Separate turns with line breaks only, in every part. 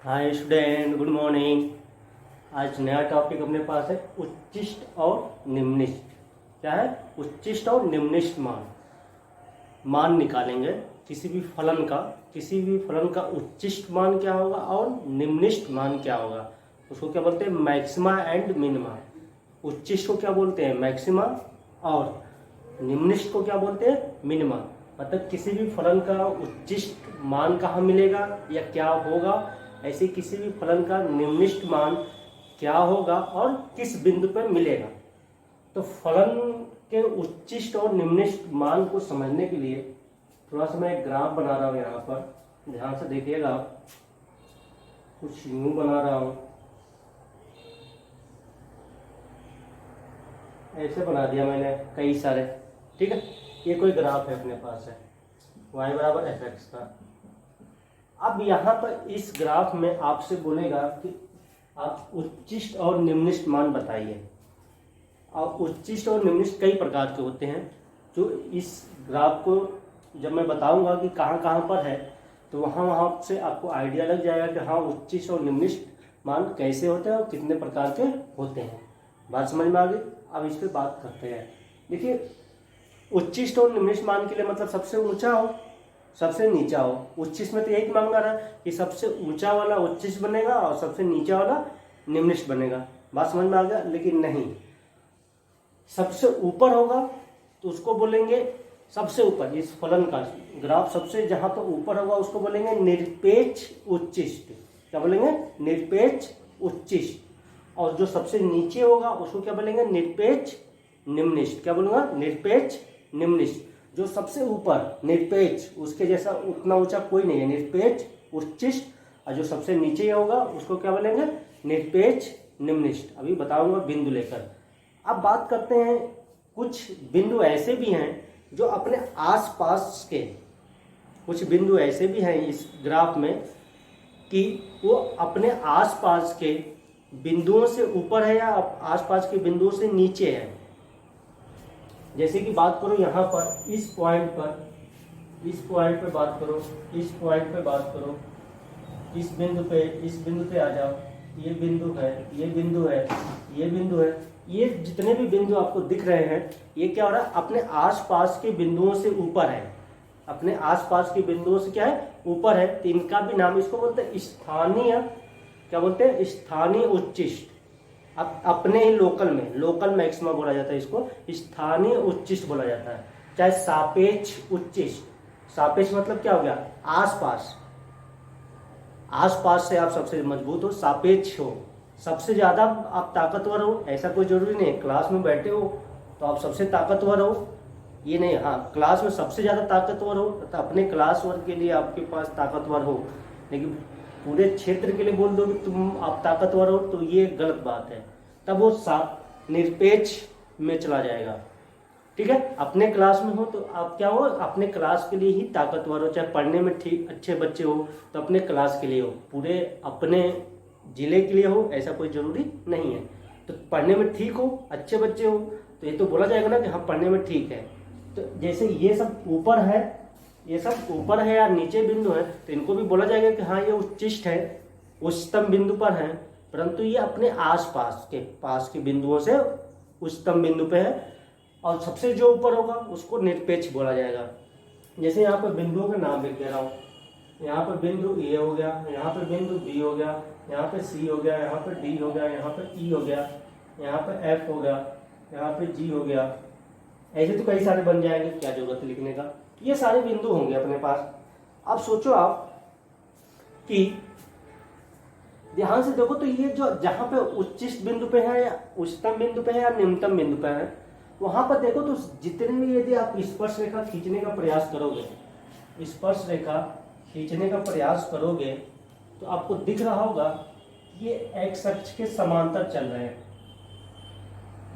Hi student, good morning. आज नया topic अपने पास है उच्चिष्ट और निम्निष्ट। क्या है? उच्चिष्ट और निम्निष्ट मान। मान निकालेंगे किसी भी फलन का उच्चिष्ट मान क्या होगा और निम्निष्ट मान क्या होगा। उसको क्या बोलते हैं? Maxima and minima. उच्चिष्ट को क्या बोलते हैं? मैक्सिमा, और निम्निष्ट को क्या बोलते हैं? मिनिमा। मतलब किसी भी फलन का उच्चिष्ट मान कहाँ मिलेगा या क्या होगा, ऐसे किसी भी फलन का निम्निष्ट मान क्या होगा और किस बिंदु पर मिलेगा। तो फलन के उच्चिष्ट और निम्निष्ट मान को समझने के लिए थोड़ा सा मैं एक ग्राफ बना रहा हूँ। यहाँ पर ध्यान से देखिएगा, कुछ यूं बना रहा हूँ, ऐसे बना दिया मैंने कई सारे। ठीक है, ये कोई ग्राफ है अपने पास है y बराबर एफ एक्स का। अब यहाँ पर इस ग्राफ में आपसे बोलेगा कि आप उच्चिष्ट और निम्निष्ट मान बताइए। और उच्चिष्ट और निम्निष्ट कई प्रकार के होते हैं, जो इस ग्राफ को जब मैं बताऊंगा कि कहाँ कहाँ पर है तो वहाँ से आपको आइडिया लग जाएगा कि हाँ उच्चिष्ट और निम्निष्ट मान कैसे होते हैं और कितने प्रकार के होते हैं। बात समझ में आ गई? अब इस पर बात करते हैं। देखिए, उच्चिष्ट और निम्निष्ट मान के लिए मतलब सबसे ऊंचा हो सबसे नीचा हो। उच्चिष्ट में तो यही मांगा रहा है कि सबसे ऊंचा वाला उच्चिष्ट बनेगा और सबसे नीचा वाला निम्निष्ट बनेगा। बात समझ में आ गया? लेकिन नहीं, सबसे ऊपर होगा तो उसको बोलेंगे सबसे ऊपर। इस फलन का ग्राफ सबसे जहां पर ऊपर होगा उसको बोलेंगे निरपेक्ष उच्चिष्ट। क्या बोलेंगे? निरपेक्ष उच्चिष्ट। और जो सबसे नीचे होगा उसको क्या बोलेंगे? निरपेक्ष निम्निष्ट। क्या बोलूंगा? निरपेक्ष निम्निष्ट। जो सबसे ऊपर निरपेक्ष, उसके जैसा उतना ऊंचा कोई नहीं है, निरपेक्ष उच्चिष्ट। और जो सबसे नीचे होगा उसको क्या बोलेंगे? निरपेक्ष निम्निष्ट। अभी बताऊंगा बिंदु लेकर। अब बात करते हैं, कुछ बिंदु ऐसे भी हैं जो अपने आसपास के, कुछ बिंदु ऐसे भी हैं इस ग्राफ में कि वो अपने आसपास के बिंदुओं से ऊपर है या आसपास के बिंदुओं से नीचे है। जैसे कि बात करो यहाँ पर इस पॉइंट पे बात करो, इस पॉइंट पे बात करो, इस बिंदु पे आ जाओ। ये बिंदु है, ये बिंदु है, ये बिंदु है। ये जितने भी बिंदु आपको दिख रहे हैं ये क्या हो रहा है? अपने आसपास के बिंदुओं से ऊपर है। अपने आसपास के बिंदुओं से क्या है? ऊपर है। तो इनका भी नाम, इसको बोलते हैं स्थानीय, क्या बोलते हैं? स्थानीय उच्चिष्ट। अब अपने ही लोकल मैक्सिमा बोला जाता है, इसको स्थानीय उच्चिष्ट बोला जाता है। चाहे सापेक्ष उच्चिष्ट। सापेक्ष मतलब क्या हो गया? आसपास से आप सबसे मजबूत हो, सापेक्ष हो, सबसे ज्यादा आप ताकतवर हो। ऐसा कोई जरूरी नहीं है क्लास में बैठे हो तो आप सबसे ताकतवर हो, ये नहीं। हाँ, क्लास में सबसे ज्यादा ताकतवर हो तो अपने क्लास वर्ग के लिए आपके पास ताकतवर हो, लेकिन पूरे क्षेत्र के लिए बोल दो कि तुम आप ताकतवर हो तो ये गलत बात है। तब वो निरपेक्ष में चला जाएगा। ठीक है, अपने क्लास में हो तो आप क्या हो? अपने क्लास के लिए ही ताकतवर हो। चाहे पढ़ने में ठीक अच्छे बच्चे हो तो अपने क्लास के लिए हो, पूरे अपने जिले के लिए हो, ऐसा कोई जरूरी नहीं है। तो पढ़ने में ठीक हो, अच्छे बच्चे हो तो ये तो बोला जाएगा ना कि हाँ पढ़ने में ठीक है। तो जैसे ये सब ऊपर है, ये सब ऊपर है या नीचे बिंदु है तो इनको भी बोला जाएगा कि हाँ ये उच्चिष्ट है, उच्चतम बिंदु पर है। परंतु ये अपने आसपास के पास के बिंदुओं से उच्चतम बिंदु पे है। और सबसे जो ऊपर होगा उसको निरपेक्ष बोला जाएगा। जैसे यहाँ पर बिंदुओं के नाम लिख दे रहा हूँ। यहाँ पर बिंदु ए हो गया, यहाँ पर बिंदु बी हो गया, यहाँ पे सी हो गया, यहाँ पर डी हो गया, यहाँ पर ई हो गया, यहाँ पर एफ हो गया, यहाँ पे जी हो गया। ऐसे तो कई सारे बन जाएंगे, क्या जरूरत है लिखने का। ये सारे बिंदु होंगे अपने पास। अब सोचो आप कि ध्यान से देखो तो ये जो जहां पे उच्चिष्ट बिंदु पे है या उच्चतम बिंदु पे है या निम्नतम बिंदु पे है, वहां पर देखो तो जितने भी, यदि आप स्पर्श रेखा खींचने का प्रयास करोगे, स्पर्श रेखा खींचने का प्रयास करोगे तो आपको दिख रहा होगा ये एक्स अक्ष के समांतर चल रहे हैं।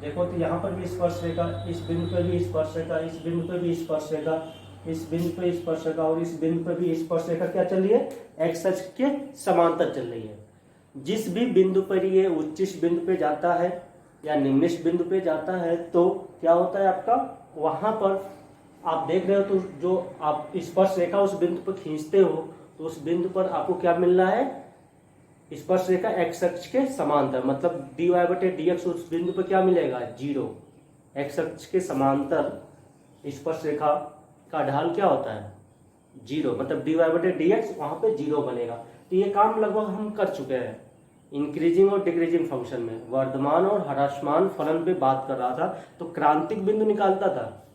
देखो तो यहाँ पर भी स्पर्श रेखा, इस बिंदु पे भी स्पर्श रेखा, इस बिंदु पे भी स्पर्श रेखा, इस बिंदु पे स्पर्श रेखा और इस बिंदु पे भी स्पर्श रेखा क्या चल रही है? एक्स अक्ष के समांतर चल रही है। जिस भी बिंदु पर ये उच्चिष्ट बिंदु पे जाता है या निम्निष्ट बिंदु पे जाता है तो क्या होता है आपका? वहां पर आप देख रहे हो तो जो आप स्पर्श रेखा उस बिंदु पर खींचते हो तो उस बिंदु पर आपको क्या मिल रहा है? स्पर्शरेखा एक्स अक्ष के समांतर, मतलब dy बटे dx उस बिंदु पर क्या मिलेगा, 0। एक्स अक्ष के समांतर स्पर्शरेखा का ढाल क्या होता है, 0, मतलब dy बटे dx वहां पे 0 बनेगा। तो ये काम लगभग हम कर चुके हैं इंक्रीजिंग और डिक्रीजिंग फंक्शन में। वर्धमान और ह्रासमान फलन पे बात कर रहा था, तो क्रांतिक बिंदु निकालता था।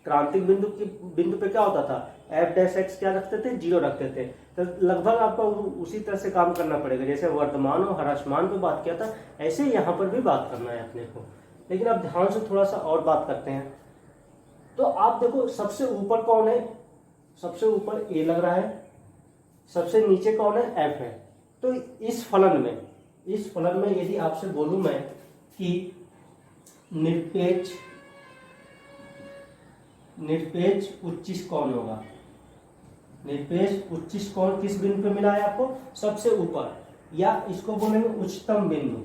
क्रांतिक बिंदु पे क्या होता था, एफ डैश एक्स क्या रखते थे, 0 रखते थे। तो लगभग आपको उसी तरह से काम करना पड़ेगा, जैसे वर्धमान और ह्रासमान पे बात किया था, ऐसे यहाँ पर भी बात करना है अपने को। लेकिन अब ध्यान से थोड़ा सा और बात करते हैं। तो आप देखो सबसे ऊपर कौन है, सबसे ऊपर ए लग रहा है, सबसे नीचे कौन है, एफ है। तो इस फलन में यदि आपसे बोलूं मैं कि निरपेक्ष उच्चिष्ठ कौन होगा, निरपेक्ष उच्चिष्ठ कौन किस बिंदु पे मिला है आपको, सबसे ऊपर, या इसको बोलेंगे उच्चतम बिंदु।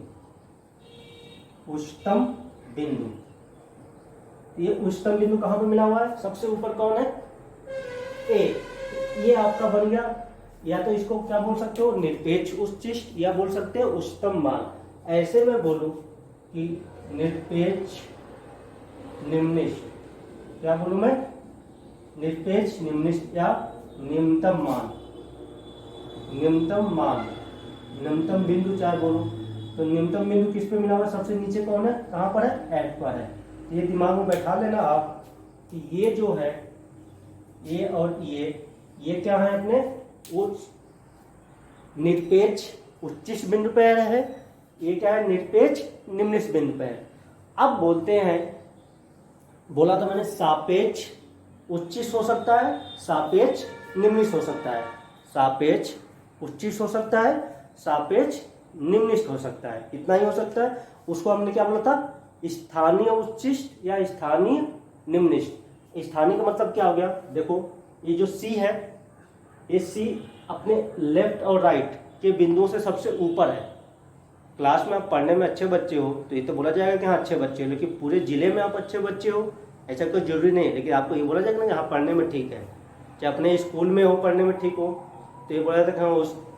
उच्चतम बिंदु, ये उच्चतम बिंदु कहां पे मिला हुआ है, सबसे ऊपर कौन है, ए। ये आपका बन गया, या तो इसको क्या बोल सकते हो, निरपेक्ष उच्चिष्ठ, या बोल सकते हो उच्चतम मान। ऐसे में बोलूं कि निरपेक्ष निम्निष्ठ, क्या बोलूं मैं, निरपेक्ष निम्निष्ठ या निम्नतम मान। निम्नतम बिंदु चाहे बोलूं, तो निम्नतम बिंदु किस पे मिला हुआ है, सबसे नीचे कौन है, कहां पर है, एफ पर है। ये दिमाग में बैठा लेना आप कि ये जो है, ये और ये क्या है, अपने निरपेक्ष उच्चिष्ठ बिंदु पे है, ये क्या है, निरपेक्ष निम्निष्ठ बिंदु पे है। अब बोलते हैं, बोला था मैंने सापेक्ष उच्चिष्ठ हो सकता है, सापेक्ष निम्निष्ठ हो सकता है, सापेक्ष उच्चिष्ठ हो सकता है, सापेक्ष निम्निष्ठ हो सकता है, इतना ही हो सकता है। उसको हमने क्या बोला था, स्थानीय उच्चिष्ठ या स्थानीय निम्निष्ठ। स्थानीय का मतलब क्या हो गया, देखो ये जो सी है, ये सी अपने लेफ्ट और राइट के बिंदुओं से सबसे ऊपर है। क्लास में आप पढ़ने में अच्छे बच्चे हो तो ये तो बोला जाएगा कि हाँ अच्छे बच्चे हो, लेकिन पूरे जिले में आप अच्छे बच्चे हो ऐसा कोई जरूरी नहीं है। लेकिन आपको ये बोला जाएगा ना हाँ पढ़ने में ठीक है, चाहे अपने स्कूल में हो पढ़ने में ठीक हो, तो ये बोला जाता है कि हाँ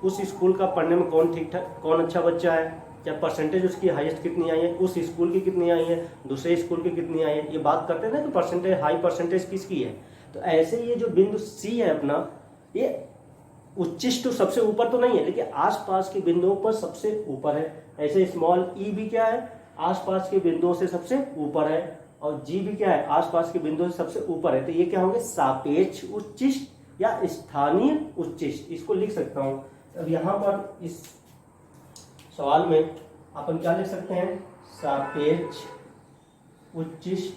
उस स्कूल का पढ़ने में कौन ठीक ठाक, कौन अच्छा बच्चा है, चाहे परसेंटेज उसकी हाईएस्ट कितनी आई है, उस स्कूल की कितनी आई है, दूसरे स्कूल की कितनी आई है। ये बात करते हैं ना कि परसेंटेज, हाई परसेंटेज किसकी है। तो ऐसे ये जो बिंदु सी है अपना, ये उच्चिष्ठ सबसे ऊपर तो नहीं है, लेकिन आसपास के बिंदुओं पर सबसे ऊपर है। ऐसे स्मॉल ई भी क्या है, आसपास के बिंदुओं से सबसे ऊपर है, और जी भी क्या है, आसपास के बिंदुओं से सबसे ऊपर है। तो ये क्या होंगे, सापेक्ष उच्चिष्ठ या स्थानीय उच्चिष्ठ, इसको लिख सकता हूं। अब यहां पर इस सवाल में अपन क्या लिख सकते हैं, सापेक्ष उच्चिष्ठ,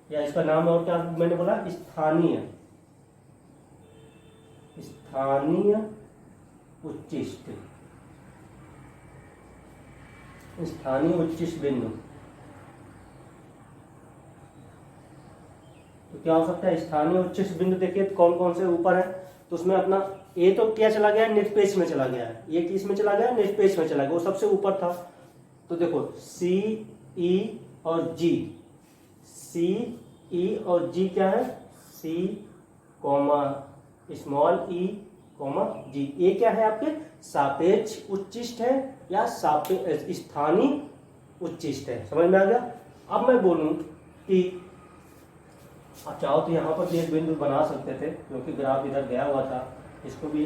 या इसका नाम और क्या मैंने बोला, स्थानीय उच्चिष्ठ, स्थानीय उच्चिष्ठ बिंदु। तो क्या हो सकता है, स्थानीय उच्चिष्ठ बिंदु देखिए तो कौन कौन से ऊपर है। तो उसमें अपना ए तो क्या चला गया, निरपेक्ष में चला गया है, ये किस में चला गया, निरपेक्ष में चला गया, वो सबसे ऊपर था। तो देखो सी ई और जी, सी ई और जी क्या है, सी कॉमा स्मॉल ई कॉमा जी, ये क्या है आपके सापेक्ष उच्चिष्ठ है या स्थानीय उच्चिष्ठ है। समझ में आ गया। अब मैं बोलूं कि आप चाहो तो यहां पर भी एक बिंदु बना सकते थे, क्योंकि ग्राफ इधर गया हुआ था, इसको भी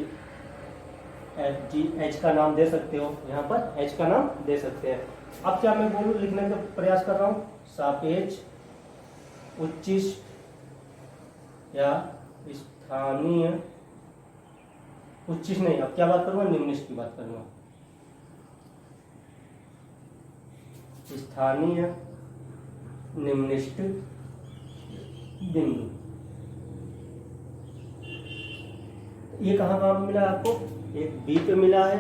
एच का नाम दे सकते हो, यहाँ पर एच का नाम दे सकते हैं। अब क्या मैं बोलूं, लिखने का प्रयास कर रहा हूं, सापेक्ष उच्चिष्ठ या स्थानीय उच्चिष्ठ नहीं, अब क्या बात करूंगा, निम्निष्ठ की बात करूंगा, स्थानीय निम्निष्ठ बिंदु। ये कहाँ कहाँ मिला आपको, एक बी पे मिला है,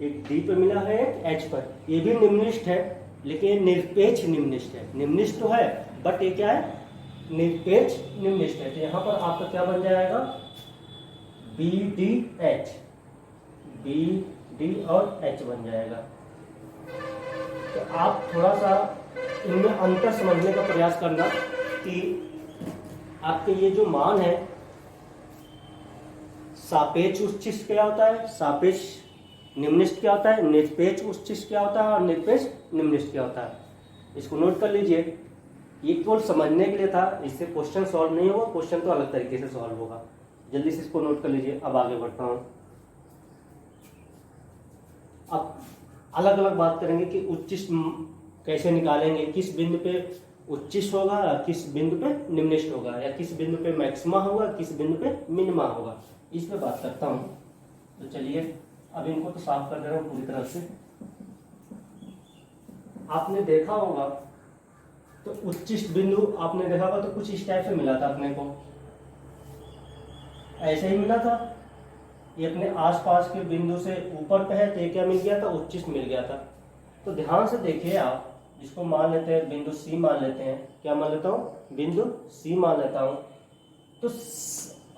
एक डी पे मिला है, एक एच पर। ये भी निम्निष्ठ है, लेकिन ये निरपेक्ष निम्निष्ठ है। निम्निष्ठ तो है बट ये क्या है, निरपेक्ष निम्निष्ठ है। तो यहाँ पर आपका क्या बन जाएगा, B D H, B D और एच बन जाएगा। तो आप थोड़ा सा इनमें अंतर समझने का प्रयास करना कि आपके ये जो मान है सापेक्ष उच्चिष्ट क्या होता है, सापेक्ष निम्निष्ट क्या होता है, निरपेक्ष उच्चिष्ट क्या होता है और निरपेक्ष निम्निष्ट क्या होता है। इसको नोट कर लीजिए, ये केवल समझने के लिए था, इससे क्वेश्चन सॉल्व नहीं होगा, क्वेश्चन तो अलग तरीके से सॉल्व होगा। जल्दी से इसको नोट कर लीजिए। अब आगे बढ़ता हूँ। अब अलग अलग बात करेंगे कि उच्चिष्ट कैसे निकालेंगे, किस बिंदु पे उच्चिष्ट होगा, किस बिंदु पे निम्निष्ट होगा, या किस बिंदु पे मैक्सिमा होगा, किस बिंदु पे मिनिमा होगा, इस पे बात करता हूँ। तो चलिए अब इनको तो साफ कर दे रहा हूँ पूरी तरह से। आपने देखा होगा तो उच्चिष्ट बिंदु आपने देखा होगा तो कुछ इस टाइप से मिला था अपने को, ऐसे ही मिला था। ये अपने आसपास के बिंदु से ऊपर पे है तो ये क्या मिल गया था, उच्चिष्ट मिल गया था। तो ध्यान से देखिए आप, जिसको मान लेते हैं बिंदु सी मान लेते हैं, क्या मान लेता हूँ, बिंदु सी मान लेता हूँ। तो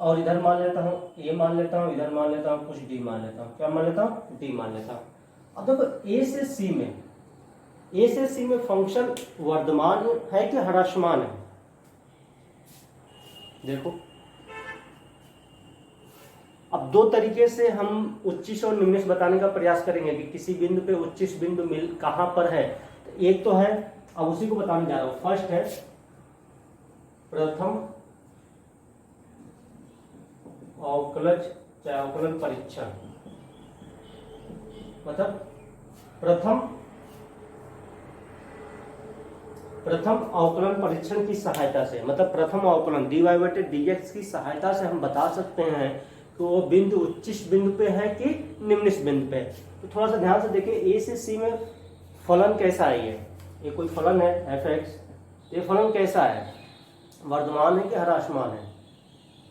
और इधर मान लेता हूँ ए मान लेता हूँ, इधर मान लेता हूँ कुछ डी मान लेता हूँ, क्या मान लेता हूँ, डी मान लेता हूँ। अब देखो ए से सी में, ए से सी में फंक्शन वर्धमान है कि ह्रासमान है, देखो। अब दो तरीके से हम उच्चिष्ट और निम्निष्ट बताने का प्रयास करेंगे कि किसी बिंदु पे उच्चिष्ट बिंदु मिल कहां पर है। तो एक तो है, अब उसी को बताने जा रहा हूं। फर्स्ट है प्रथम अवकलज चाहे अवकलन परीक्षण, मतलब प्रथम अवकलन परीक्षण की सहायता से, मतलब प्रथम अवकलन dy/dx की सहायता से हम बता सकते हैं कि वो बिंदु उच्चिष्ट बिंदु पे है कि निम्निष्ट बिंदु पे। तो थोड़ा सा ध्यान से देखिए, ए से सी में फलन कैसा है, ये कोई फलन है f(x), ये फलन कैसा है, वर्धमान है कि ह्रासमान है।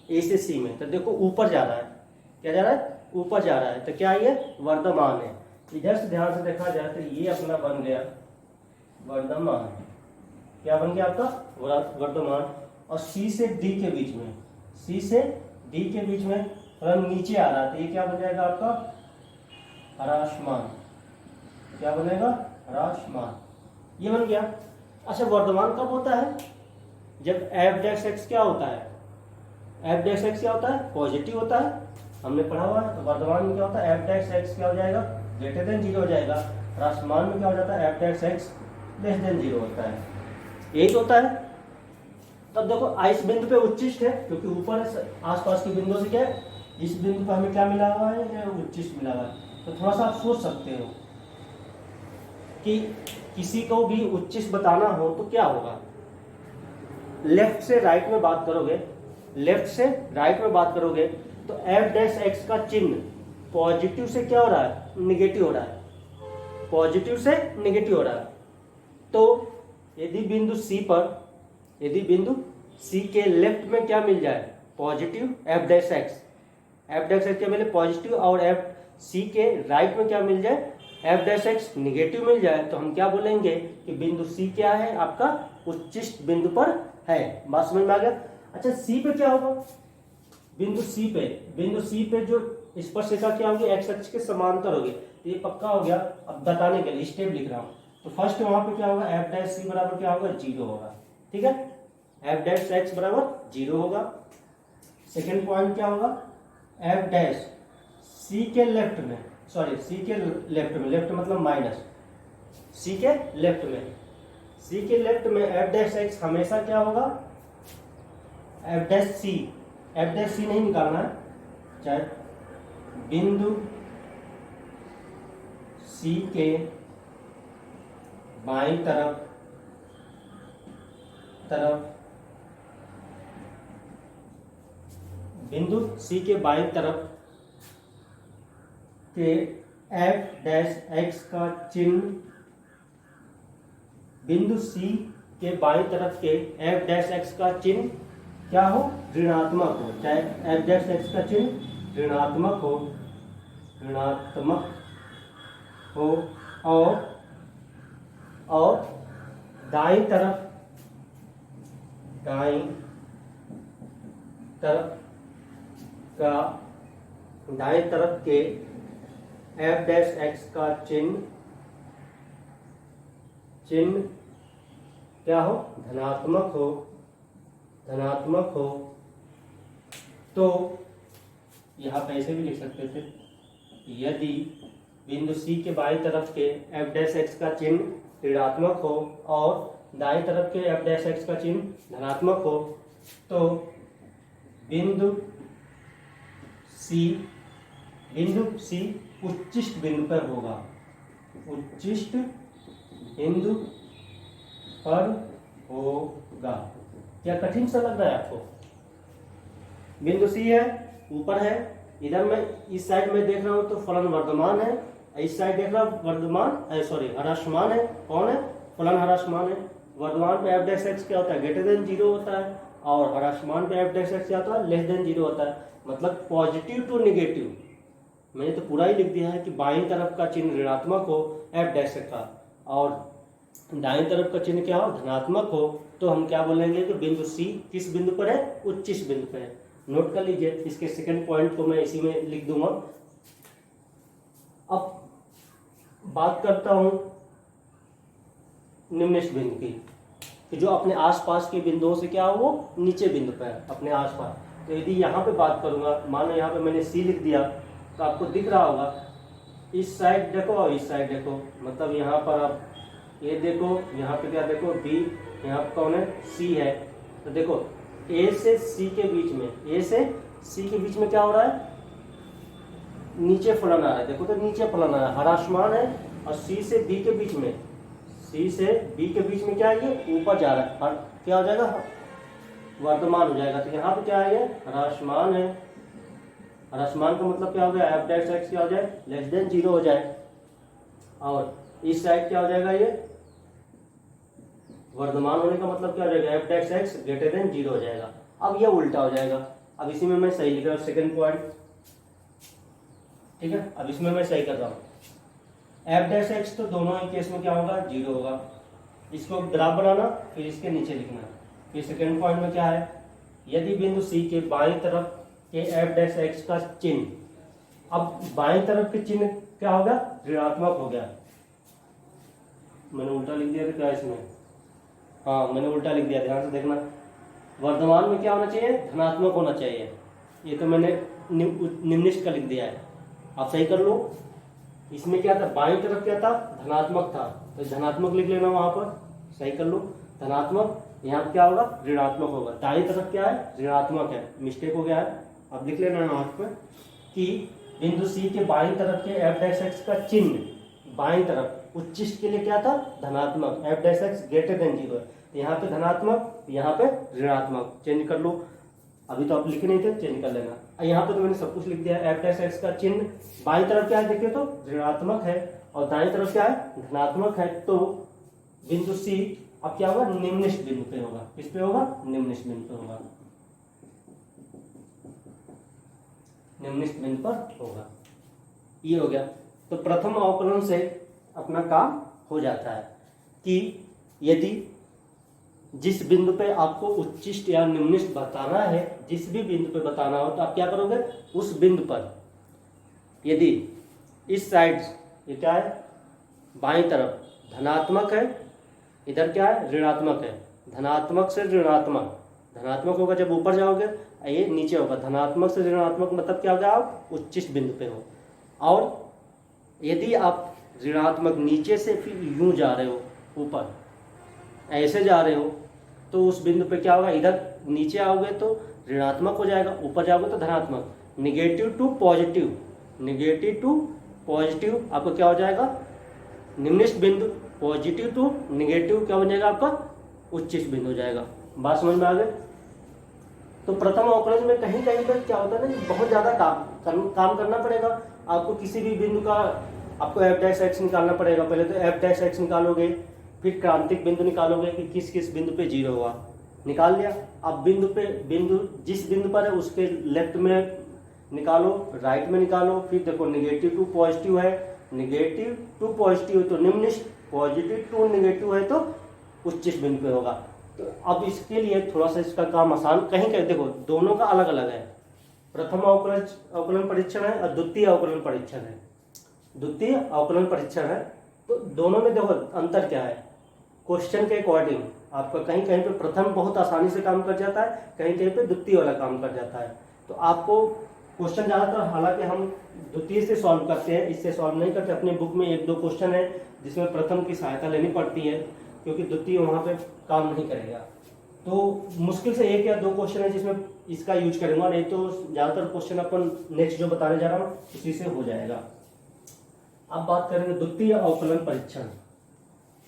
ए से सी में तो देखो ऊपर जा रहा है, क्या जा रहा है, ऊपर जा रहा है, तो क्या ये वर्धमान है। इधर से ध्यान से देखा जाए तो ये अपना बन गया वर्धमान, क्या बन गया आपका वर्धमान। और सी से डी के बीच में, सी से डी के बीच में फलन नीचे आ रहा है, तो ये क्या बन जाएगा आपका ह्रासमान, क्या बनेगा, ह्रासमान, ये बन गया। अच्छा, वर्धमान कब होता है, जब f(x) क्या होता है, f(x) क्या होता है, पॉजिटिव होता है, हमने पढ़ा हुआ है। तो वर्धमान में क्या होता है, f(x) क्या हो जाएगा, ग्रेटर देन 0 हो जाएगा। ह्रासमान में क्या हो जाता है, f(x) लेस देन 0 होता है, यही तो होता है। तब देखो इस बिंदु पे उच्चिष्ट है, क्योंकि ऊपर आसपास के बिंदुओं से क्या है, इस बिंदु पर हमें क्या मिला हुआ है, ये उच्चिष्ट मिला हुआ है। तो थोड़ा सा आप सोच सकते हो कि किसी को भी उच्चिष्ट बताना हो तो क्या होगा, लेफ्ट से राइट में बात करोगे, लेफ्ट से राइट में बात करोगे तो f(x) का चिन्ह पॉजिटिव से क्या हो रहा है, निगेटिव हो रहा है, पॉजिटिव से निगेटिव हो रहा है। तो यदि बिंदु सी पर, यदि बिंदु सी के लेफ्ट में क्या मिल जाए, पॉजिटिव f(x), f(x) क्या मिले पॉजिटिव, और सी के राइट में क्या मिल जाए, f(x) निगेटिव मिल जाए, तो हम क्या बोलेंगे कि बिंदु सी क्या है, आपका उच्चिष्ट बिंदु पर है। बात समझ में आ गया। अच्छा, सी पे क्या होगा, बिंदु सी पे जो स्पर्शिका क्या होगी, एक्स अक्ष के समांतर होगी। तो ये पक्का हो गया। अब बताने के लिए स्टेप लिख रहा हूं। तो फर्स्ट वहां पे क्या होगा, f' बराबर क्या होगा, 0 होगा, ठीक है, f' बराबर 0 होगा। सेकेंड पॉइंट क्या होगा, f' सी के लेफ्ट में, सॉरी सी के लेफ्ट में, लेफ्ट मतलब माइनस, सी के लेफ्ट में f' हमेशा क्या होगा, f' नहीं निकालना है, चाहे बिंदु सी के बाईं तरफ बिंदु सी के बाईं तरफ के f' का चिन्ह, बिंदु सी के बाईं तरफ के f' का चिन्ह क्या हो, ऋणात्मक हो, चाहे f' का चिन्ह ऋणात्मक हो और दाईं तरफ के f' का चिन्ह क्या हो, धनात्मक हो। तो यहाँ पे ऐसे भी लिख सकते थे, यदि बिंदु सी के बाईं तरफ के एफ डैश एक्स का चिन्ह ऋणात्मक हो और दाईं तरफ के एफ डैश एक्स का चिन्ह धनात्मक हो तो बिंदु सी उच्चिष्ट बिंदु पर होगा। उच्चिष्ट बिंदु पर होगा। क्या कठिन सा लग रहा है आपको? बिंदु सी है, ऊपर है, इधर मैं इस साइड में देख रहा हूं तो फलन वर्धमान है, इस साइड देख रहा हूं वर्धमान सॉरी ह्रासमान है। कौन है? फलन ह्रासमान है। वर्धमान पे एफ डैश एक्स क्या होता है? ग्रेटर देन 0 होता है और ह्रासमान पे एफ डैश एक्स क्या होता है? लेस देन 0 होता है। मतलब पॉजिटिव टू निगेटिव, मैंने तो पूरा ही लिख दिया है कि बाईं तरफ का चिन्ह ऋणात्मक हो एफ डैश का और दाईं तरफ का चिन्ह क्या हो? धनात्मक हो, तो हम क्या बोलेंगे कि बिंदु सी किस बिंदु पर है? उच्चिष्ट बिंदु पर है। नोट कर लीजिए, इसके सेकंड पॉइंट को मैं इसी में लिख दूंगा। अब बात करता हूं निम्नलिखित बिंदु की, कि जो अपने आसपास के बिंदुओं से क्या हो? वो नीचे बिंदु पर है, अपने आसपास। तो यदि यहाँ पे बात करूंगा, मान लो यहाँ पे मैंने सी लिख दिया, तो आपको दिख रहा होगा इस साइड देखो और इस साइड देखो, मतलब यहाँ पर आप ये देखो, यहाँ पे क्या देखो? बी, यहाँ पे कौन है? सी है। तो देखो ए से सी के बीच में, ए से सी के बीच में क्या हो रहा है? नीचे फलन आ रहा है। देखो तो नीचे फलन आ रहा है, ह्रासमान है, और सी से बी के बीच में, सी से बी के बीच में क्या है? ये ऊपर जा रहा है, और क्या हो जाएगा? वर्धमान हो जाएगा। तो यहाँ पे क्या है? ये ह्रासमान है। ह्रासमान का मतलब क्या हो गया? एफ डैश एक्स क्या हो जाए? लेस देन 0 हो जाए। और इस साइड क्या हो जाएगा? ये वर्धमान होने का मतलब क्या हो जाएगा? F dash x greater than 0 हो जाएगा। अब ये उल्टा हो जाएगा। अब इसी में मैं सही लिख रहा हूँ सेकंड पॉइंट, ठीक है। अब इसमें मैं सही कर रहा हूँ, एफ डैश एक्स तो दोनों ही केस में क्या होगा? 0 होगा। इसको ग्राफ बनाना, फिर इसके नीचे लिखना। फिर सेकंड पॉइंट में क्या है? यदि बिंदु सी के बाईं तरफ के एफ डैश एक्स का चिन्ह, अब बाईं तरफ के चिन्ह क्या हो गया? ऋणात्मक हो गया। मैंने उल्टा लिख दिया था क्या इसमें? हाँ, मैंने उल्टा लिख दिया, ध्यान से देखना। वर्धमान में क्या होना चाहिए? धनात्मक होना चाहिए। ये तो मैंने निम्नलिखित का लिख दिया है, आप सही कर लो। इसमें क्या था? बाईं तरफ क्या था? धनात्मक था, तो धनात्मक लिख लेना वहां पर, सही कर लो। धनात्मक, यहाँ क्या होगा? ऋणात्मक होगा। दाईं तरफ क्या है? ऋणात्मक है, मिस्टेक हो गया है। अब लिख लेना वहां पर कि बिंदु सी के बाईं तरफ के एफ डैश एक्स का चिन्ह बाईं तरफ उच्चिष्ट के लिए क्या था? धनात्मक। F dash x greater than 0, यहाँ पे धनात्मक, यहाँ पे ऋणात्मक। चेंज कर लो, अभी तो आप लिखे नहीं थे, चेंज कर लेना। यहाँ पे तो मैंने सब कुछ लिख दिया। एफ डैश एक्स का चिन्ह बाईं तरफ क्या है? देखिए तो ऋणात्मक है, और दाईं तरफ क्या है? धनात्मक है। तो बिंदु सी अब क्या होगा? निम्नलिखित बिंदु पे होगा। किस पे होगा? निम्नलिखित बिंदु पे होगा, निम्नलिखित बिंदु पर होगा। ये हो गया। तो प्रथम अवकलन से अपना काम हो जाता है कि यदि जिस बिंदु पे आपको उच्चिष्ट या निम्नलिखित बताना है, जिस भी बिंदु पे बताना हो, तो आप क्या करोगे? उस बिंदु पर यदि इस साइड ये क्या है? बाईं तरफ धनात्मक है, इधर क्या है? ऋणात्मक है। धनात्मक से ऋणात्मक, धनात्मक होगा जब ऊपर जाओगे, ये नीचे होगा। धनात्मक से ऋणात्मक मतलब क्या होगा? आप उच्चिष्ट बिंदु पे हो। और यदि आप ऋणात्मक नीचे से फिर यूं जा रहे हो, ऊपर ऐसे जा रहे हो, तो उस बिंदु पे क्या होगा? इधर नीचे आओगे तो ऋणात्मक हो जाएगा, ऊपर जाओगे तो धनात्मक। Negative to positive, negative to positive आपको क्या हो जाएगा? निम्नलिखित बिंदु। पॉजिटिव टू निगेटिव क्या हो जाएगा? आपका उच्चिष्ट बिंदु हो जाएगा। बात समझ में आ गई? तो प्रथम अवकलन में कहीं कहीं पर क्या होता है ना, बहुत ज्यादा काम करना पड़ेगा आपको। किसी भी बिंदु का आपको एफ डैश एक्स निकालना पड़ेगा। पहले तो एफ डैश एक्स निकालोगे, फिर क्रांतिक बिंदु निकालोगे कि किस किस बिंदु पे 0 हुआ, निकाल लिया। अब बिंदु जिस बिंदु पर है उसके लेफ्ट में निकालो, राइट में निकालो, फिर देखो निगेटिव टू पॉजिटिव है, निगेटिव टू पॉजिटिव है तो निम्नलिखित, पॉजिटिव टू निगेटिव है तो उच्चिष्ट बिंदु पे होगा। तो अब इसके लिए थोड़ा सा इसका काम आसान, कहीं कहीं देखो दोनों का अलग अलग है। प्रथम अवकलन परीक्षण है और द्वितीय अवकलन परीक्षण है। द्वितीय अवकलन परीक्षण है तो दोनों में देखो अंतर क्या है? क्वेश्चन के अकॉर्डिंग आपका कहीं कहीं पे प्रथम बहुत आसानी से काम कर जाता है, कहीं कहीं पे द्वितीय वाला काम कर जाता है। तो आपको क्वेश्चन ज़्यादातर हालांकि हम द्वितीय से सॉल्व करते हैं, इससे सॉल्व नहीं करते। अपने बुक में एक दो क्वेश्चन है जिसमें प्रथम की सहायता लेनी पड़ती है, क्योंकि द्वितीय वहाँ पे काम नहीं करेगा। तो मुश्किल से एक या दो क्वेश्चन है जिसमें इसका यूज करेंगे, नहीं तो ज़्यादातर क्वेश्चन अपन नेक्स्ट जो बताने जा रहा हूँ उसी से हो जाएगा। अब बात करेंगे द्वितीय अवकलन परीक्षण।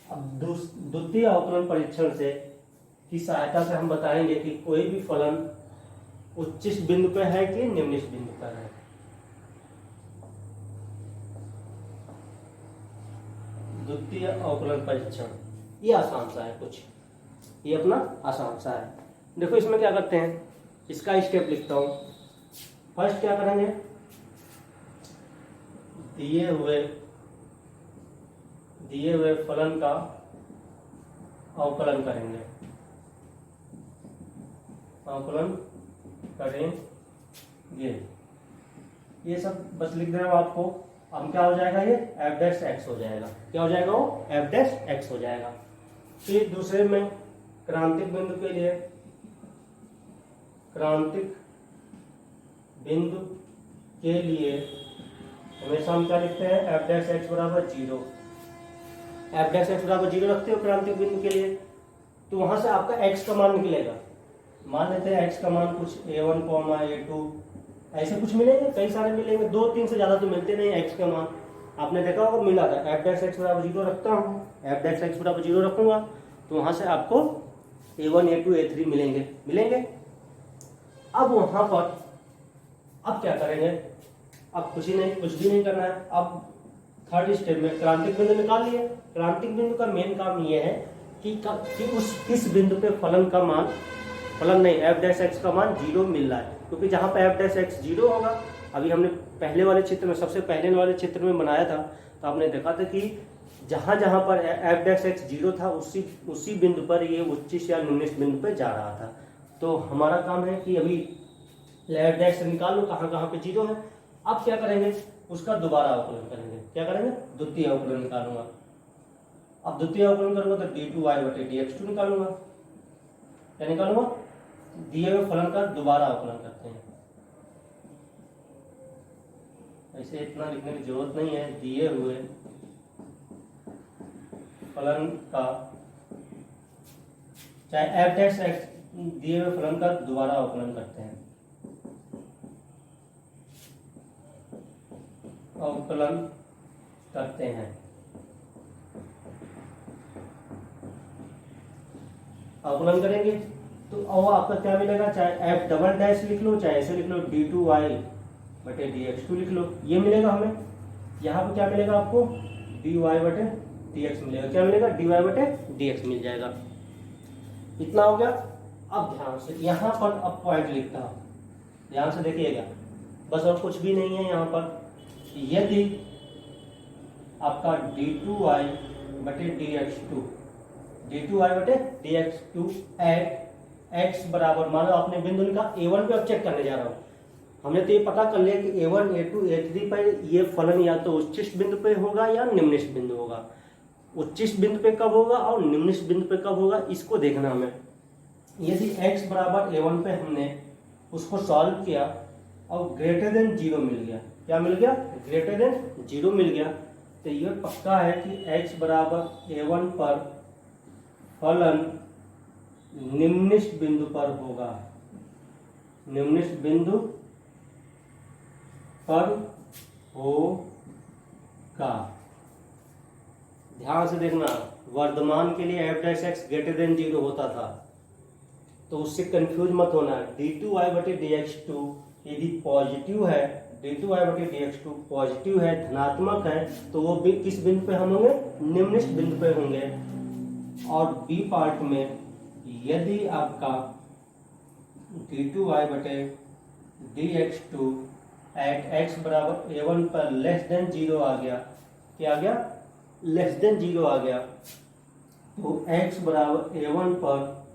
अब द्वितीय अवकलन परीक्षण से की सहायता से हम बताएंगे कि कोई भी फलन उच्चिष्ट बिंदु पे है कि निम्निष्ट बिंदु पर है। द्वितीय अवकलन परीक्षण ये आसान सा है, कुछ ये अपना आसान सा है। देखो इसमें क्या करते हैं, इसका स्टेप लिखता हूं। फर्स्ट क्या करेंगे, दिए हुए फलन का अवकलन करेंगे, अवकलन करेंगे। ये सब बस लिख दे रहा हूं आपको। अब क्या हो जाएगा, ये एफ डैश एक्स हो जाएगा। क्या हो जाएगा, वो एफ डैश एक्स हो जाएगा। फिर दूसरे में क्रांतिक बिंदु के लिए, क्रांतिक बिंदु के लिए हमेशा हम क्या लिखते हैं, एफ डैश एक्स बराबर 0। एफ डैश एक्स बराबर 0 रखते हो क्रांतिक बिंदु के लिए, तो वहां से आपका एक्स का मान निकलेगा। मान लेते हैं एक्स का मान कुछ a1, a2 ऐसे कुछ मिलेंगे, कई सारे मिलेंगे, 2-3 से ज्यादा तो मिलते नहीं एक्स का मान। आपने देखा होगा मिला था, एफ डैश एक्स बराबर 0 रखता हूँ, एफ डैश एक्स बराबर 0 रखूंगा तो वहां से आपको a1, a2, a3 मिलेंगे। अब वहां पर अब क्या करेंगे, अब कुछ भी नहीं करना है। अब थर्ड स्टेप में क्रांतिक बिंदु निकाल लिए। क्रांतिक बिंदु का मेन काम यह है कि किस बिंदु पे फलन नहीं एफ डैश एक्स का मान 0 मिल रहा है, क्योंकि जहां पे एफ डैश एक्स 0 होगा, अभी हमने पहले वाले चित्र में, सबसे पहले वाले चित्र में बनाया था, तो आपने देखा था कि जहां जहां पर एफ डैश एक्स 0 था उसी बिंदु पर ये उच्चिष्ट या निम्निष्ट बिंदु पर जा रहा था। तो हमारा काम है कि अभी एफ डैश निकाल लो कहाँ कहाँ पे 0 है। अब क्या करेंगे, उसका दोबारा अवकलन करेंगे। क्या करेंगे, द्वितीय अवकलन निकालूंगा। अब द्वितीय अवकलन करूंगा तो d2y/dx2 निकालूंगा। क्या निकालूंगा, दिए हुए फलन का दोबारा अवकलन करते हैं। ऐसे इतना लिखने की जरूरत नहीं है, दिए हुए फलन का, चाहे एफ डैश एक्स, दिए हुए फलन का दोबारा अवकलन करते हैं। अवकलन करते हैं, अवकलन करेंगे तो अब आपका क्या मिलेगा, चाहे एफ डबल डैश लिख लो, चाहे ऐसे लिख लो d2y/dx2 लिख लो, ये मिलेगा हमें। यहाँ पे क्या मिलेगा आपको, dy/dx मिलेगा। क्या मिलेगा, dy/dx मिल जाएगा। इतना हो गया। अब ध्यान से यहाँ पर अब पॉइंट लिखता हूँ, ध्यान से देखिएगा, बस और कुछ भी नहीं है यहाँ पर। यदि आपका d2y/dx2 एट x बराबर, मानो आपने बिंदु लिखा a1 पे, अब चेक करने जा रहा हूँ। हमने तो ये पता कर लिया कि a1, a2, a3 पर ये फलन या तो उच्चिष्ट बिंदु पे होगा या निम्निष्ट बिंदु होगा। उच्चिष्ट बिंदु पे कब होगा और निम्निष्ट बिंदु पे कब होगा, इसको देखना हमें। यदि x बराबर a1 पे हमने उसको सॉल्व किया और ग्रेटर देन 0 मिल गया, क्या मिल गया, ग्रेटर देन 0 मिल गया, तो ये पक्का है कि x बराबर a1 पर फलन निम्निष्ट बिंदु पर होगा, निम्निष्ट बिंदु पर होगा। ध्यान से देखना, वर्धमान के लिए F dash x greater than 0 होता था, तो उससे कंफ्यूज मत होना। d2y/dx2 यदि पॉजिटिव है, d2y/dx2 पॉजिटिव है, धनात्मक है, तो वो किस बिंदु पे हम होंगे, निम्निष्ट बिंदु पे होंगे। और बी पार्ट में यदि आपका d2y/dx2 एट x बराबर a1 पर लेस देन 0 आ गया, क्या आ गया, लेस देन 0 आ गया, तो x बराबर a1 पर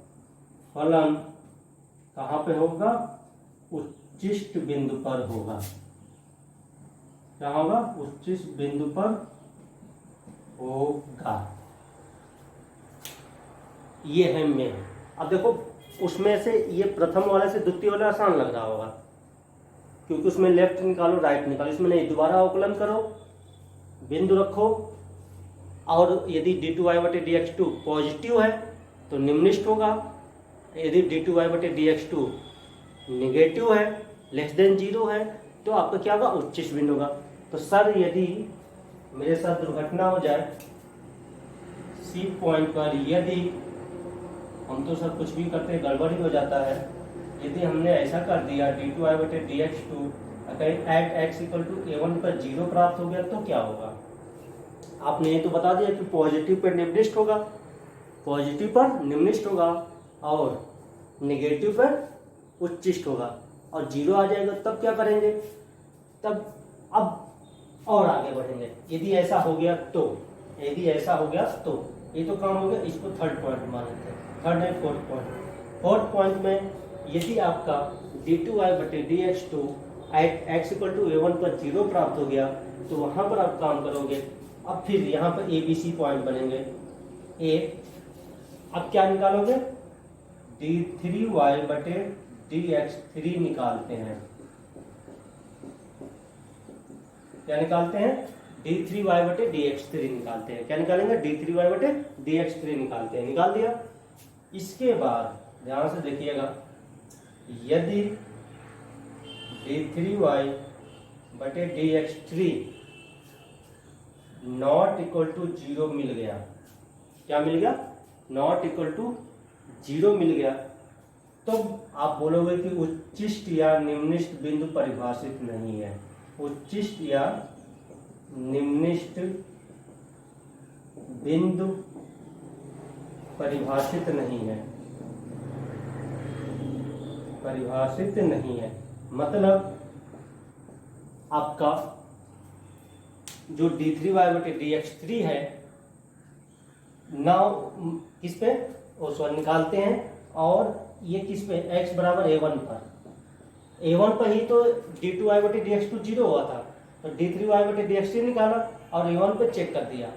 फलन कहाँ पे होगा, उच्चिष्ट बिंदु पर होगा। क्या होगा, उच्चिष्ट बिंदु पर होगा। ये है मेन। अब देखो उसमें से ये प्रथम वाले से द्वितीय वाला आसान लग रहा होगा, क्योंकि उसमें लेफ्ट निकालो राइट निकालो, इसमें नहीं, दोबारा अवकलन करो, बिंदु रखो, और यदि d2y/dx2 पॉजिटिव है तो निम्नलिखित होगा, यदि d2y/dx2 निगेटिव है, लेस देन 0 है, तो आपका क्या होगा, उच्चिष्ट बिंदु होगा। तो सर यदि मेरे साथ दुर्घटना हो जाए सी पॉइंट पर, यदि हम तो सर कुछ भी करते हैं गड़बड़ ही हो जाता है, यदि हमने ऐसा कर दिया d2y/dx2 eight x equal to a1 पर 0 प्राप्त हो गया, तो क्या होगा? आपने ये तो बता दिया कि पॉजिटिव पर निम्नलिखित होगा, पॉजिटिव पर निम्नलिखित होगा और नेगेटिव पर उच्चिष्ट होगा, और 0 आ जाएगा, तब क्या करेंगे? तब अब और आगे बढ़ेंगे। यदि ऐसा हो गया तो, यदि ऐसा हो गया तो ये तो काम हो गया, इसको थर्ड पॉइंट मान लेते हैं, third and fourth point. Fourth point में यदि आपका d2y/dx2 eight x equal to a1 पर 0 प्राप्त हो गया, तो वहां पर आप काम करोगे। अब फिर यहाँ पर ABC पॉइंट बनेंगे, ए, अब क्या निकालोगे? d3y/dx3 निकालते हैं, क्या निकालते हैं? d3y/dx3 निकालते हैं। क्या निकालेंगे? d3y/dx3 निकालते हैं, निकाल दिया। इसके बाद ध्यान से देखिएगा, यदि d3y/dx3 नॉट इक्वल टू 0 मिल गया, क्या मिल गया? नॉट इक्वल टू 0 मिल गया, तो आप बोलोगे कि उच्चिष्ट या निम्नलिखित बिंदु परिभाषित नहीं है। उच्चिष्ट या निम्नलिखित बिंदु परिभाषित नहीं है, परिभाषित नहीं है, मतलब आपका जो d3y/dx3 है नाउ किस पे निकालते हैं, और ये किस पे? x बराबर a1 पर, a1 पर ही तो d2y/dx2 0 हुआ था, तो d3y/dx3 निकाला और a1 पे चेक कर दिया,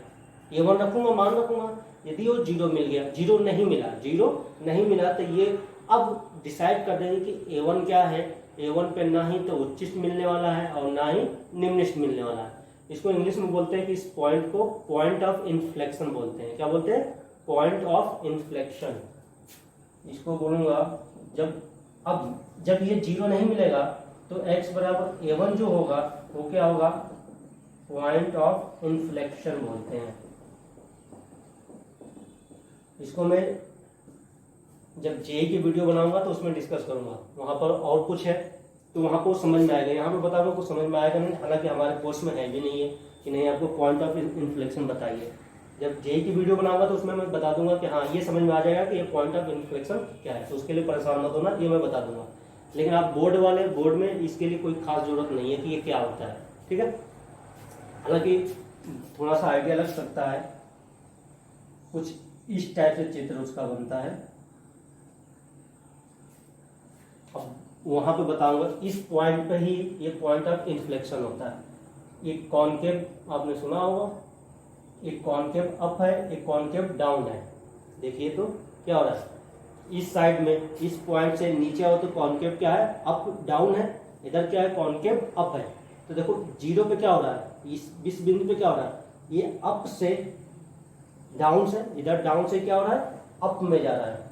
a1 रखूंगा, मान रखूंगा। यदि वो 0 मिल गया, 0 नहीं मिला, 0 नहीं मिला, तो ये अब डिसाइड कर देंगे कि a1 क्या है। a1 पे ना ही तो उच्चिष्ट मिलने वाला है और ना ही निम्नलिखित मिलने वाला है। इसको इंग्लिश में बोलते हैं कि इस पॉइंट को पॉइंट ऑफ इन्फ्लेक्शन बोलते हैं। क्या बोलते हैं? Point of inflection. इसको बोलूंगा जब ये 0 नहीं मिलेगा तो x बराबर a1 जो होगा वो क्या होगा? पॉइंट ऑफ इन्फ्लेक्शन बोलते हैं। इसको मैं जब जेई की वीडियो बनाऊंगा तो उसमें डिस्कस करूंगा, वहां पर और कुछ है तो वहां पर समझ में आएगा। यहाँ पे बताऊंगा कुछ समझ में आएगा नहीं, हालांकि हमारे कोर्स में है भी नहीं है कि नहीं आपको पॉइंट ऑफ इन्फ्लेक्शन बताइए। जब जेई की वीडियो बनाऊंगा तो उसमें मैं बता दूंगा कि हाँ ये समझ में आ जाएगा कि ये पॉइंट ऑफ इन्फ्लेक्शन क्या है, तो उसके लिए परेशान मत होना, ये मैं बता दूंगा। लेकिन आप बोर्ड में इसके लिए कोई खास जरूरत नहीं है कि ये क्या होता है, ठीक है। हालांकि थोड़ा सा आइडिया लग सकता है, कुछ इस टाइप से चित्र उसका बनता है। अब वहां पे बताऊंगा, इस पॉइंट पे ही ये पॉइंट ऑफ इन्फ्लेक्शन होता है। एक कॉनकेव आपने सुना होगा, एक कॉनकेव अप है, एक कॉनकेव डाउन है। देखिए तो क्या हो रहा है, इस साइड में इस पॉइंट से नीचे आओ तो कॉनकेव क्या है? अप डाउन है। इधर क्या है? कॉनकेव अप है। तो देखो 0 पे क्या हो रहा है, इस बिंदु पे क्या हो रहा है? ये अप से डाउन से, इधर डाउन से क्या हो रहा है? अप में जा रहा है।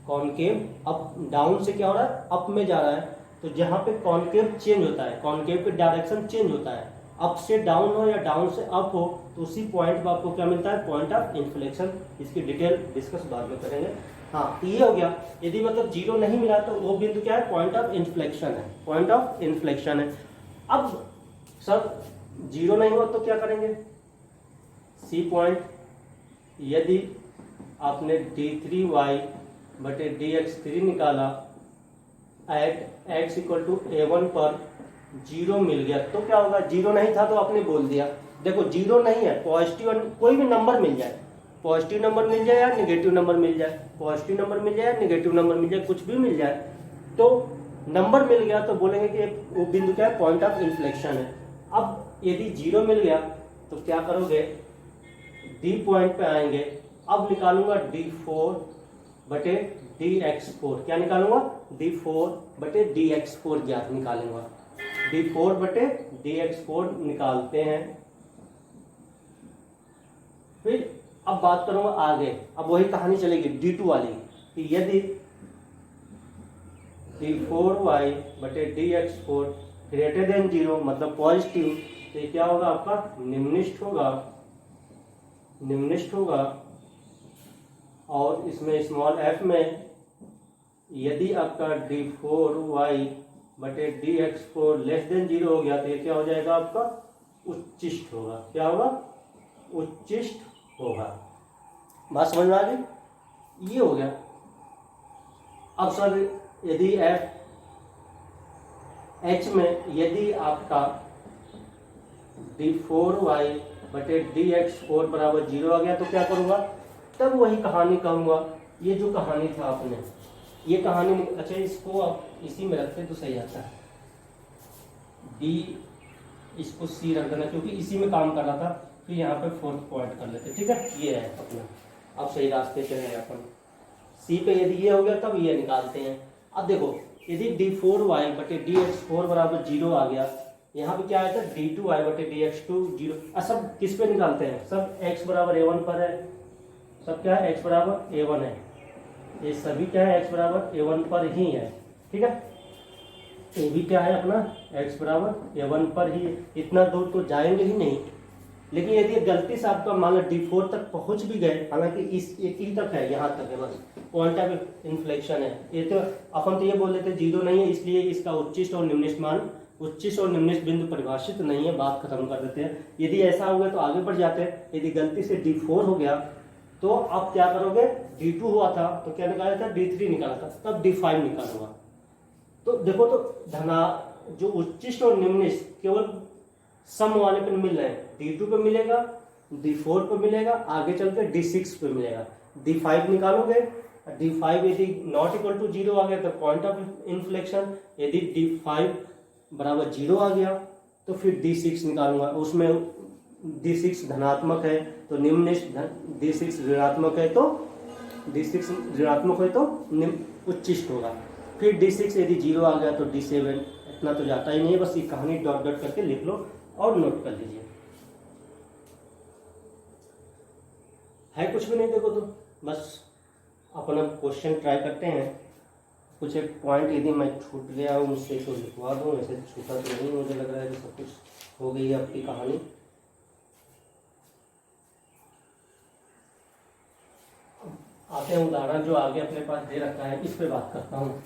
कॉनकेव अप, डाउन से क्या हो रहा है? अप में जा रहा है। तो जहां पे कॉनकेव चेंज होता है, कॉनकेव के डायरेक्शन चेंज होता है, अप से डाउन हो या डाउन से अप हो, तो उसी पॉइंट पर आपको क्या मिलता है? Point of inflection. इसकी डिटेल डिस्कस बाद में करेंगे। हाँ, तो ये हो गया। यदि मतलब 0 नहीं मिला तो वो बिंदु क्या है? पॉइंट ऑफ इन्फ्लेक्शन है, पॉइंट ऑफ इन्फ्लेक्शन है। अब सर 0 नहीं हुआ तो क्या करेंगे? सी पॉइंट, यदि आपने d3y/dx3 निकाला eight x equal to a1 पर 0 मिल गया तो क्या होगा? 0 नहीं था तो आपने बोल दिया, देखो 0 नहीं है, पॉजिटिव कोई भी नंबर मिल जाए, पॉजिटिव नंबर मिल जाए या नेगेटिव नंबर मिल जाए, पॉजिटिव नंबर मिल जाए या नेगेटिव नंबर मिल जाए, कुछ भी मिल जाए, तो नंबर मिल गया तो बोलेंगे कि वो बिंदु क्या है? पॉइंट ऑफ इन्फ्लेक्शन है। अब यदि 0 मिल गया तो क्या करोगे? डी पॉइंट पे आएंगे। अब निकालूंगा d4/dx4। क्या निकालूंगा? d4/dx4 ज्ञात निकालूंगा। d4 बटे dx4 निकालते हैं। फिर अब बात करूंगा आगे, अब वही कहानी चलेगी d2 वाली कि यदि d4y बटे dx4 ग्रेटर देन 0 मतलब पॉजिटिव, तो ये क्या होगा आपका निम्नलिखित होगा। और इसमें स्मॉल f में यदि आपका d4y बटे dx4 लेस देन 0 हो गया तो ये क्या हो जाएगा आपका उच्चिष्ट होगा। क्या होगा? उच्चिष्ट होगा। बात समझ में आ गई? ये हो गया। अब सर यदि h में यदि आपका d4y बटे dx4 बराबर 0 आ गया तो क्या करूँगा? तब वही कहानी कहूँगा, ये जो कहानी था आपने, ये कहानी। अच्छा इसको आप इसी में रखते तो सही आता है, d इसको c रख देना क्योंकि इसी में काम कर रहा था। फिर यहाँ पे फोर्थ पॉइंट कर लेते, ठीक है? ये है अपना, अब सही रास्ते पे है अपन। c पे यदि ये हो गया तब ये निकालते हैं। अब देखो यदि d4y बटे dx4 बराबर 0 आ गया, यहाँ पे क्या आया था d2y बटे dx2 0। सब किस पे निकालते हैं? सब x बराबर a1 पर है। सब क्या है? x बराबर a1 है। ये सभी क्या है? x बराबर a1 पर ही है, ठीक है? ये भी क्या है अपना x बराबर a1 पर ही। इतना दूर तो जाएंगे ही नहीं। लेकिन यदि गलती से आपका मान लो d4 तक पहुंच भी गए, हालांकि इस एक ही तक है, यहाँ तक है बस, पॉइंट ऑफ इन्फ्लेक्शन है ये, तो अपन तो ये बोल देते 0 नहीं है इसलिए इसका उच्चिष्ट और निम्नलिखित मान, उच्चिष्ट और निम्नलिखित बिंदु परिभाषित नहीं है, बात खत्म कर देते हैं। यदि ऐसा हो गया तो आगे बढ़ जाते हैं। यदि गलती से d4 हो गया तो आप क्या करोगे? d2 हुआ था तो क्या निकाला था? d3 निकाला था, तब d5 निकालूंगा। तो देखो तो धना जो उच्चिष्ट और निम्नलिखित केवल सम वाले पे मिल रहे हैं, d2 पे मिलेगा, d4 पे मिलेगा, आगे चल के d6 पे मिलेगा। d5 निकालोगे, d5 यदि नॉट इक्वल टू 0 आ गया तो पॉइंट ऑफ इन्फ्लेक्शन, यदि d5 बराबर 0 आ गया तो फिर d6 निकालूंगा। उसमें d6 धनात्मक है तो निम्नलिखित, d6 ऋणात्मक है तो d6 ऋणात्मक है तो उच्चिष्ट होगा। फिर d6 यदि 0 आ गया तो d7, इतना तो जाता ही नहीं है, बस ये कहानी डॉट डॉट करके लिख लो और नोट कर लीजिए। है कुछ भी नहीं, देखो तो बस अपना क्वेश्चन ट्राई करते हैं। कुछ एक पॉइंट यदि मैं छूट गया हूँ मुझसे तो लिखवा दूँ, वैसे छूटा तो नहीं, मुझे लग रहा है कि सब कुछ हो गई है आपकी कहानी। आते हैं उदाहरण जो आगे अपने पास दे रखा है, इस पे बात करता हूँ।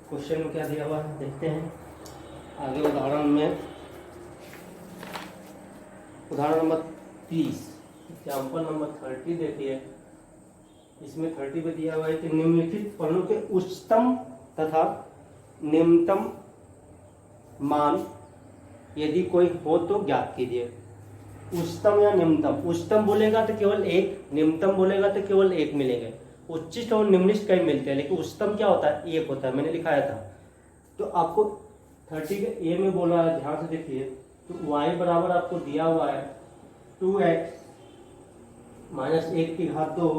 क्वेश्चन में क्या दिया हुआ है देखते हैं आगे। उदाहरण में उदाहरण नंबर 30, एग्जाम्पल नंबर 30 देखिए। इसमें 30 पे दिया हुआ है कि निम्नलिखित फलों के उच्चतम तथा निम्नतम मान यदि कोई हो तो ज्ञात कीजिए। उच्चतम या निम्नतम, उच्चतम बोलेगा तो केवल एक, निम्नतम बोलेगा तो केवल एक मिलेंगे। उच्चिष्ट और निम्नलिखित कई मिलते हैं, लेकिन उच्चतम क्या होता है? एक होता है, मैंने लिखाया था। तो आपको 30 के ए में बोला है, ध्यान से देखिए। तो y बराबर आपको दिया हुआ है 2x माइनस 1 की घात 2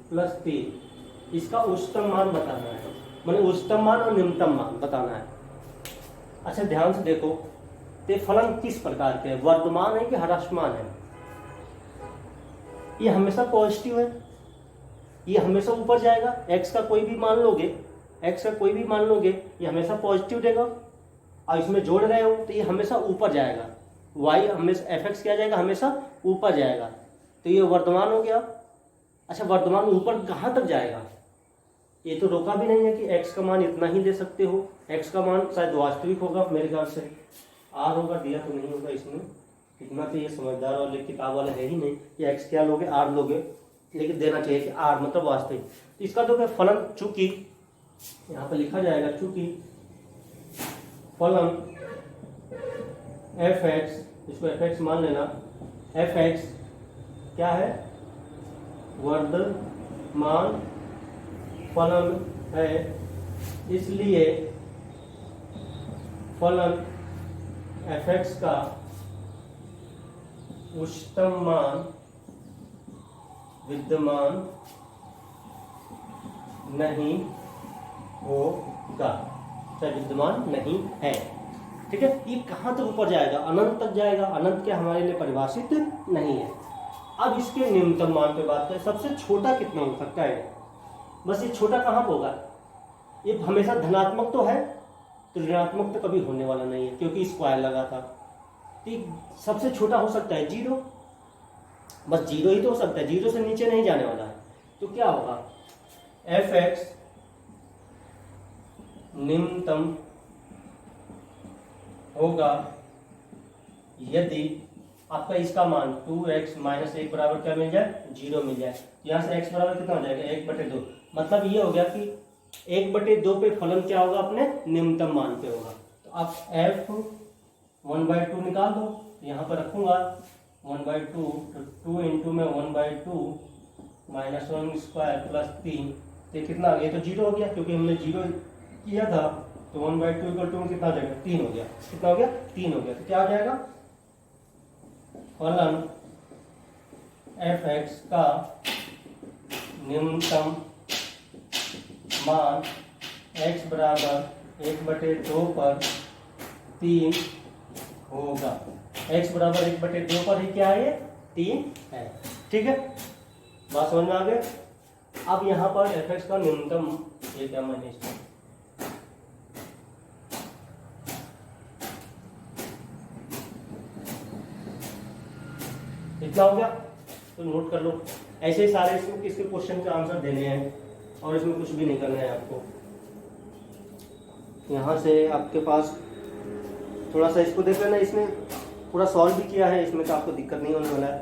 प्लस 3। इसका उच्चतम मान बताना है, मैंने उच्चतम मान और निम्नतम मान बताना है। अच्छा ध्यान से देखो, ये फलन किस प्रकार के हैं? वर्धमान है कि ह्रासमान है? ये हमेशा पॉजिटिव है, ये हमेशा ऊपर जाएगा। x का कोई भी मान लोगे, x का कोई भी मान लोगे, ये हमेशा पॉजिटिव देगा। और इसमें जोड़ रहे हो तो ये हमेशा ऊपर जाएगा। y हमेशा fx क्या जाएगा? हमेशा ऊपर जाएगा। तो ये वर्धमान हो गया। अच्छा वर्धमान ऊपर कहाँ तक जाएगा? ये तो रोका भी नहीं है कि x का मान इतना ही दे सकते हो। x का मान शायद वास्तविक होगा मेरे ख्याल से, r होगा, दिया तो नहीं होगा इसमें। इतना तो ये समझदार वाले किताब वाले है ही नहीं कि x क्या लोगे r लोगे, लेकिन देना चाहिए कि r मतलब वास्तविक। इसका तो क्या फलन, चूंकि यहाँ पे लिखा जाएगा चूंकि फलन fx, इसको fx मान लेना, fx क्या है? वर्धमान फलन है, इसलिए फलन fx का उच्चतम मान विद्यमान नहीं होगा, चाहे विद्यमान नहीं है। ठीक है, ये कहाँ तक ऊपर जाएगा? अनंत तक जाएगा। अनंत क्या हमारे लिए परिभाषित नहीं है। अब इसके न्यूनतम मान पे बात करें, सबसे छोटा कितना हो सकता है? बस ये छोटा कहाँ पर होगा? ये हमेशा धनात्मक तो है, तो ऋणात्मक तो कभी होने वाला नहीं है क्योंकि स्क्वायर लगा था। तो सबसे छोटा हो सकता है 0, बस 0 ही तो हो सकता है, 0 से नीचे नहीं जाने वाला है। तो क्या होगा? f(x) निम्नतम होगा यदि आपका इसका मान 2x - 1 बराबर क्या मिल जाए? 0 मिल जाए। यहाँ से x बराबर कितना हो जाएगा? 1/2। मतलब ये हो गया कि 1/2 पे फलन क्या होगा? अपने निम्नतम मान पे होगा। तो आप f 1/2 निकाल दो, यहाँ पर रखूंगा 1/2, तो 2 इंटू में 1/2 -1² प्लस 3, तो कितना आ गया? तो 0 हो गया क्योंकि हमने 0 किया था। तो 1/2 = कितना हो जाएगा? 3 हो गया। कितना हो गया? 3 हो गया। तो क्या हो जाएगा? फलन f(x) का न्यूनतम मान x बराबर 1/2 पर 3 होगा। x बराबर 1/2 पर ही क्या है? 3 है। ठीक है, बात समझ में आ गई? अब यहाँ पर f(x) का न्यूनतम, ये क्या मैंने इसमें इतना हो गया, तो नोट कर लो। ऐसे ही सारे इसके क्वेश्चन के आंसर देने हैं और इसमें कुछ भी नहीं करना है आपको। यहाँ से आपके पास थोड़ा सा इसको देख लेना, इसने पूरा सॉल्व भी किया है, इसमें तो आपको दिक्कत नहीं होने वाला है।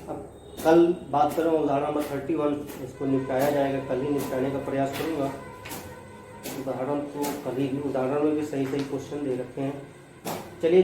अब कल बात करूँगा उदाहरण नंबर 31, इसको निपटाया जाएगा, कल ही निपटाने का प्रयास करूँगा। उदाहरण तो कल ही, उदाहरण में भी सही सही क्वेश्चन दे रखे हैं। चलिए।